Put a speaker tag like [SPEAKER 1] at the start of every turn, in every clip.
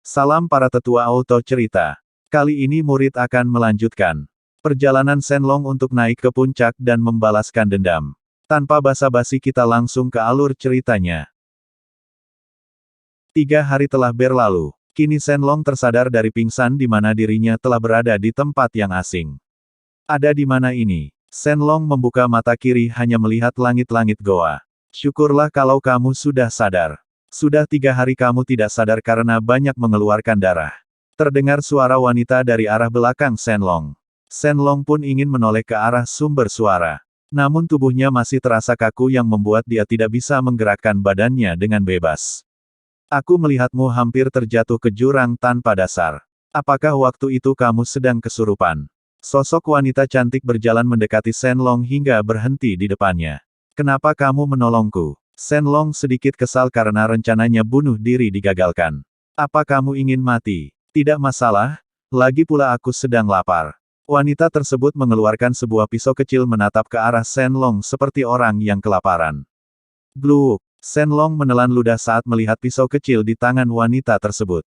[SPEAKER 1] Salam para tetua auto cerita. Kali ini murid akan melanjutkan perjalanan Shenlong untuk naik ke puncak dan membalaskan dendam. Tanpa basa-basi kita langsung ke alur ceritanya. 3 hari telah berlalu. Kini Shenlong tersadar dari pingsan di mana dirinya telah berada di tempat yang asing. Ada di mana ini? Shenlong membuka mata kiri hanya melihat langit-langit goa. Syukurlah kalau kamu sudah sadar. Sudah 3 hari kamu tidak sadar karena banyak mengeluarkan darah. Terdengar suara wanita dari arah belakang Shenlong. Shenlong pun ingin menoleh ke arah sumber suara. Namun tubuhnya masih terasa kaku yang membuat dia tidak bisa menggerakkan badannya dengan bebas. Aku melihatmu hampir terjatuh ke jurang tanpa dasar. Apakah waktu itu kamu sedang kesurupan? Sosok wanita cantik berjalan mendekati Shenlong hingga berhenti di depannya. Kenapa kamu menolongku? Shenlong sedikit kesal karena rencananya bunuh diri digagalkan. Apa kamu ingin mati? Tidak masalah, lagi pula aku sedang lapar. Wanita tersebut mengeluarkan sebuah pisau kecil menatap ke arah Shenlong seperti orang yang kelaparan. Gluuk, Shenlong menelan ludah saat melihat pisau kecil di tangan wanita tersebut.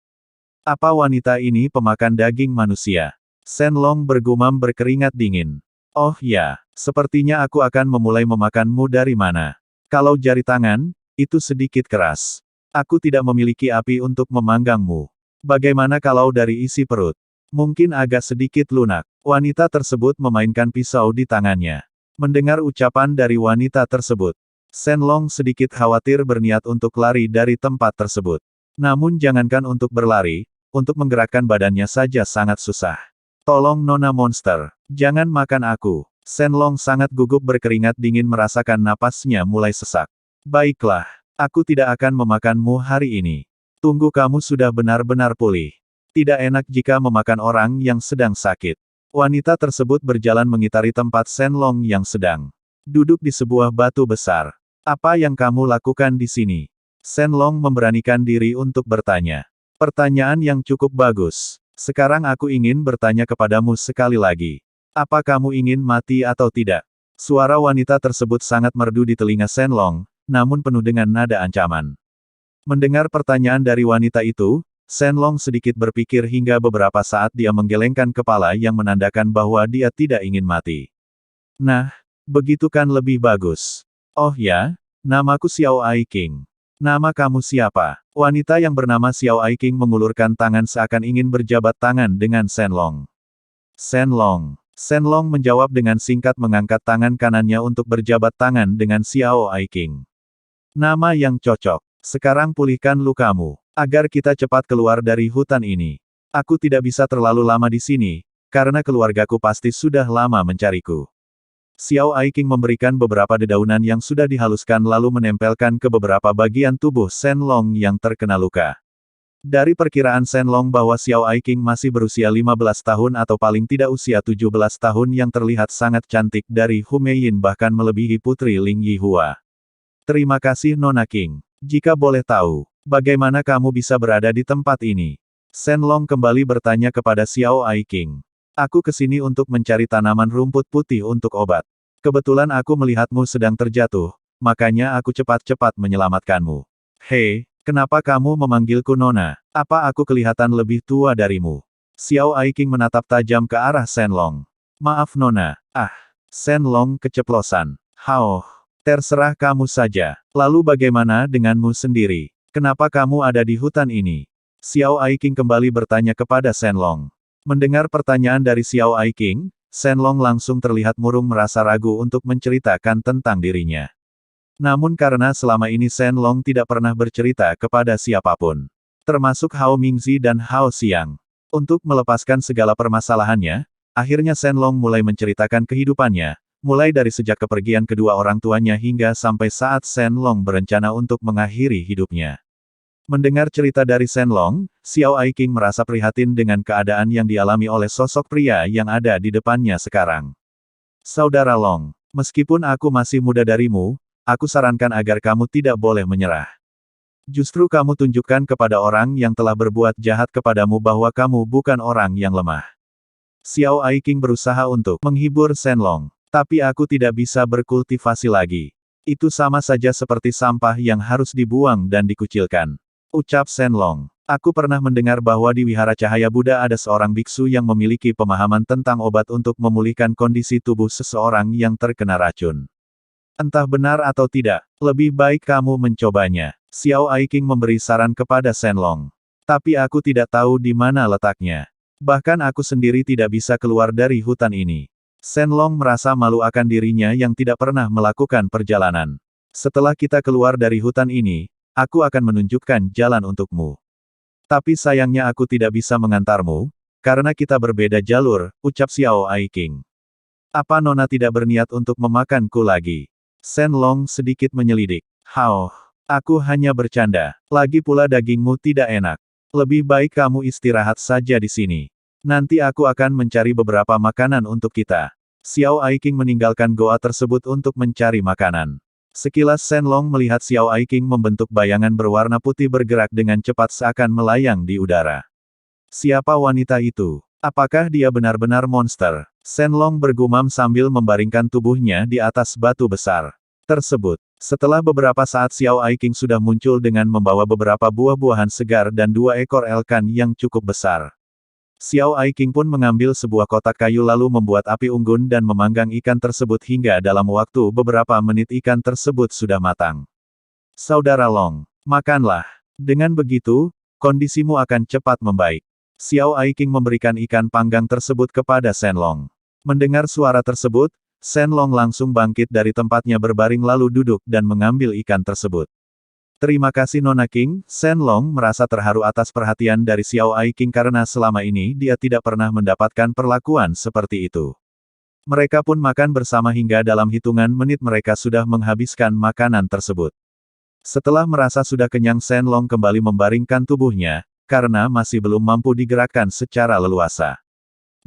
[SPEAKER 1] Apa wanita ini pemakan daging manusia? Shenlong bergumam berkeringat dingin. Oh ya, sepertinya aku akan memulai memakanmu dari mana? Kalau jari tangan, itu sedikit keras. Aku tidak memiliki api untuk memanggangmu. Bagaimana kalau dari isi perut? Mungkin agak sedikit lunak. Wanita tersebut memainkan pisau di tangannya. Mendengar ucapan dari wanita tersebut, Shenlong sedikit khawatir berniat untuk lari dari tempat tersebut. Namun jangankan untuk berlari, untuk menggerakkan badannya saja sangat susah. Tolong Nona Monster, jangan makan aku. Shenlong sangat gugup berkeringat dingin merasakan napasnya mulai sesak. Baiklah, aku tidak akan memakanmu hari ini. Tunggu kamu sudah benar-benar pulih. Tidak enak jika memakan orang yang sedang sakit. Wanita tersebut berjalan mengitari tempat Shenlong yang sedang duduk di sebuah batu besar. Apa yang kamu lakukan di sini? Shenlong memberanikan diri untuk bertanya. Pertanyaan yang cukup bagus. Sekarang aku ingin bertanya kepadamu sekali lagi. Apa kamu ingin mati atau tidak? Suara wanita tersebut sangat merdu di telinga Shenlong, namun penuh dengan nada ancaman. Mendengar pertanyaan dari wanita itu, Shenlong sedikit berpikir hingga beberapa saat dia menggelengkan kepala yang menandakan bahwa dia tidak ingin mati. Nah, begitu kan lebih bagus. Oh ya, namaku Xiao Aiking. Nama kamu siapa? Wanita yang bernama Xiao Aiking mengulurkan tangan seakan ingin berjabat tangan dengan Shenlong. Shenlong menjawab dengan singkat mengangkat tangan kanannya untuk berjabat tangan dengan Xiao Aiking. Nama yang cocok. Sekarang pulihkan lukamu, agar kita cepat keluar dari hutan ini. Aku tidak bisa terlalu lama di sini, karena keluargaku pasti sudah lama mencariku. Xiao Aiking memberikan beberapa dedaunan yang sudah dihaluskan lalu menempelkan ke beberapa bagian tubuh Shenlong yang terkena luka. Dari perkiraan Shenlong bahwa Xiao Aiking masih berusia 15 tahun atau paling tidak usia 17 tahun yang terlihat sangat cantik dari Humeyin bahkan melebihi putri Ling Yihua. Terima kasih Nona King. Jika boleh tahu, bagaimana kamu bisa berada di tempat ini? Shenlong kembali bertanya kepada Xiao Aiking. Aku kesini untuk mencari tanaman rumput putih untuk obat. Kebetulan aku melihatmu sedang terjatuh, makanya aku cepat-cepat menyelamatkanmu. Hei, kenapa kamu memanggilku Nona? Apa aku kelihatan lebih tua darimu? Xiao Aiking menatap tajam ke arah Shenlong. Maaf Nona. Shenlong keceplosan. Hao, terserah kamu saja. Lalu bagaimana denganmu sendiri? Kenapa kamu ada di hutan ini? Xiao Aiking kembali bertanya kepada Shenlong. Mendengar pertanyaan dari Xiao Aiking, Shenlong langsung terlihat murung merasa ragu untuk menceritakan tentang dirinya. Namun karena selama ini Shenlong tidak pernah bercerita kepada siapapun, termasuk Hao Mingzi dan Hao Xiang. Untuk melepaskan segala permasalahannya, akhirnya Shenlong mulai menceritakan kehidupannya, mulai dari sejak kepergian kedua orang tuanya hingga sampai saat Shenlong berencana untuk mengakhiri hidupnya. Mendengar cerita dari Shenlong, Xiao Aiking merasa prihatin dengan keadaan yang dialami oleh sosok pria yang ada di depannya sekarang. Saudara Long, meskipun aku masih muda darimu, aku sarankan agar kamu tidak boleh menyerah. Justru kamu tunjukkan kepada orang yang telah berbuat jahat kepadamu bahwa kamu bukan orang yang lemah. Xiao Aiking berusaha untuk menghibur Shenlong. Tapi aku tidak bisa berkultivasi lagi. Itu sama saja seperti sampah yang harus dibuang dan dikucilkan. Ucap Shenlong. Aku pernah mendengar bahwa di Wihara Cahaya Buddha ada seorang biksu yang memiliki pemahaman tentang obat untuk memulihkan kondisi tubuh seseorang yang terkena racun. Entah benar atau tidak, lebih baik kamu mencobanya. Xiao Aiking memberi saran kepada Shenlong. Tapi aku tidak tahu di mana letaknya. Bahkan aku sendiri tidak bisa keluar dari hutan ini. Shenlong merasa malu akan dirinya yang tidak pernah melakukan perjalanan. Setelah kita keluar dari hutan ini, aku akan menunjukkan jalan untukmu. Tapi sayangnya aku tidak bisa mengantarmu, karena kita berbeda jalur, ucap Xiao Aiking. Apa Nona tidak berniat untuk memakanku lagi? Shenlong sedikit menyelidik. Hao, aku hanya bercanda. Lagi pula dagingmu tidak enak. Lebih baik kamu istirahat saja di sini. Nanti aku akan mencari beberapa makanan untuk kita. Xiao Aiking meninggalkan goa tersebut untuk mencari makanan. Sekilas Shenlong melihat Xiao Aiking membentuk bayangan berwarna putih bergerak dengan cepat seakan melayang di udara. Siapa wanita itu? Apakah dia benar-benar monster? Shenlong bergumam sambil membaringkan tubuhnya di atas batu besar tersebut. Setelah beberapa saat Xiao Aiking sudah muncul dengan membawa beberapa buah-buahan segar dan 2 ekor elkan yang cukup besar. Xiao Aiking pun mengambil sebuah kotak kayu lalu membuat api unggun dan memanggang ikan tersebut hingga dalam waktu beberapa menit ikan tersebut sudah matang. Saudara Long, makanlah. Dengan begitu, kondisimu akan cepat membaik. Xiao Aiking memberikan ikan panggang tersebut kepada Shenlong. Mendengar suara tersebut, Shenlong langsung bangkit dari tempatnya berbaring lalu duduk dan mengambil ikan tersebut. Terima kasih Nona King, Shenlong merasa terharu atas perhatian dari Xiao Aiking karena selama ini dia tidak pernah mendapatkan perlakuan seperti itu. Mereka pun makan bersama hingga dalam hitungan menit mereka sudah menghabiskan makanan tersebut. Setelah merasa sudah kenyang Shenlong kembali membaringkan tubuhnya, karena masih belum mampu digerakkan secara leluasa.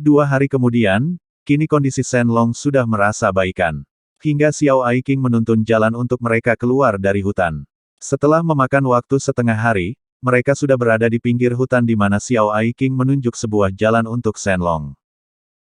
[SPEAKER 1] 2 hari kemudian, kini kondisi Shenlong sudah merasa baikan. Hingga Xiao Aiking menuntun jalan untuk mereka keluar dari hutan. Setelah memakan waktu setengah hari, mereka sudah berada di pinggir hutan di mana Xiao Aiking menunjuk sebuah jalan untuk Shenlong.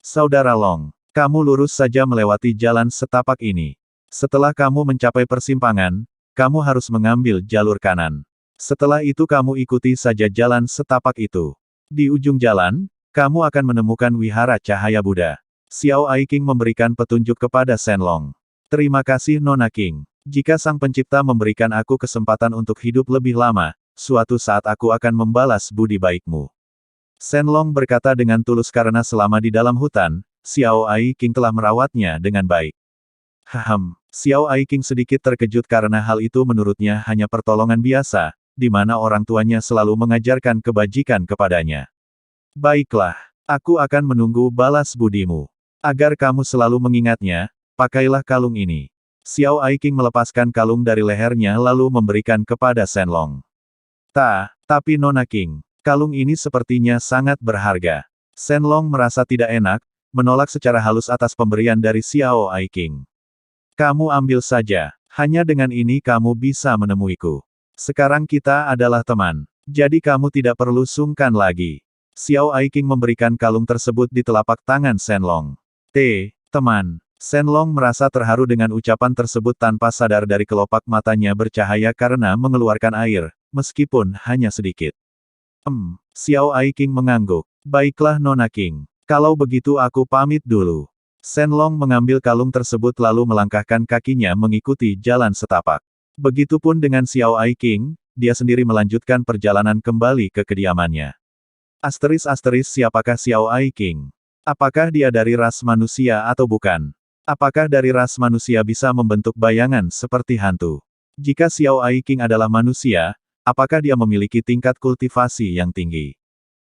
[SPEAKER 1] Saudara Long, kamu lurus saja melewati jalan setapak ini. Setelah kamu mencapai persimpangan, kamu harus mengambil jalur kanan. Setelah itu kamu ikuti saja jalan setapak itu. Di ujung jalan, kamu akan menemukan Wihara Cahaya Buddha. Xiao Aiking memberikan petunjuk kepada Shenlong. Terima kasih Nona King. Jika Sang Pencipta memberikan aku kesempatan untuk hidup lebih lama, suatu saat aku akan membalas budi baikmu. Shenlong berkata dengan tulus karena selama di dalam hutan, Xiao Aiking telah merawatnya dengan baik. Xiao Aiking sedikit terkejut karena hal itu menurutnya hanya pertolongan biasa, di mana orang tuanya selalu mengajarkan kebajikan kepadanya. Baiklah, aku akan menunggu balas budimu. Agar kamu selalu mengingatnya, pakailah kalung ini. Xiao Aiking melepaskan kalung dari lehernya lalu memberikan kepada Shenlong. Tapi Nona King, kalung ini sepertinya sangat berharga. Shenlong merasa tidak enak, menolak secara halus atas pemberian dari Xiao Aiking. Kamu ambil saja, hanya dengan ini kamu bisa menemuiku. Sekarang kita adalah teman, jadi kamu tidak perlu sungkan lagi. Xiao Aiking memberikan kalung tersebut di telapak tangan Shenlong. Teman. Shenlong merasa terharu dengan ucapan tersebut tanpa sadar dari kelopak matanya bercahaya karena mengeluarkan air, meskipun hanya sedikit. Xiao Aiking mengangguk. Baiklah Nona King. Kalau begitu aku pamit dulu. Shenlong mengambil kalung tersebut lalu melangkahkan kakinya mengikuti jalan setapak. Begitupun dengan Xiao Aiking, dia sendiri melanjutkan perjalanan kembali ke kediamannya. Siapakah Xiao Aiking? Apakah dia dari ras manusia atau bukan? Apakah dari ras manusia bisa membentuk bayangan seperti hantu? Jika Xiao Aiking adalah manusia, apakah dia memiliki tingkat kultivasi yang tinggi?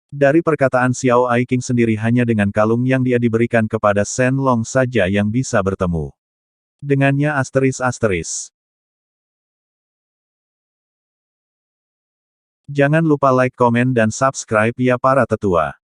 [SPEAKER 1] Dari perkataan Xiao Aiking sendiri hanya dengan kalung yang dia diberikan kepada Shenlong saja yang bisa bertemu dengannya. Jangan lupa like, komen dan subscribe ya para tetua.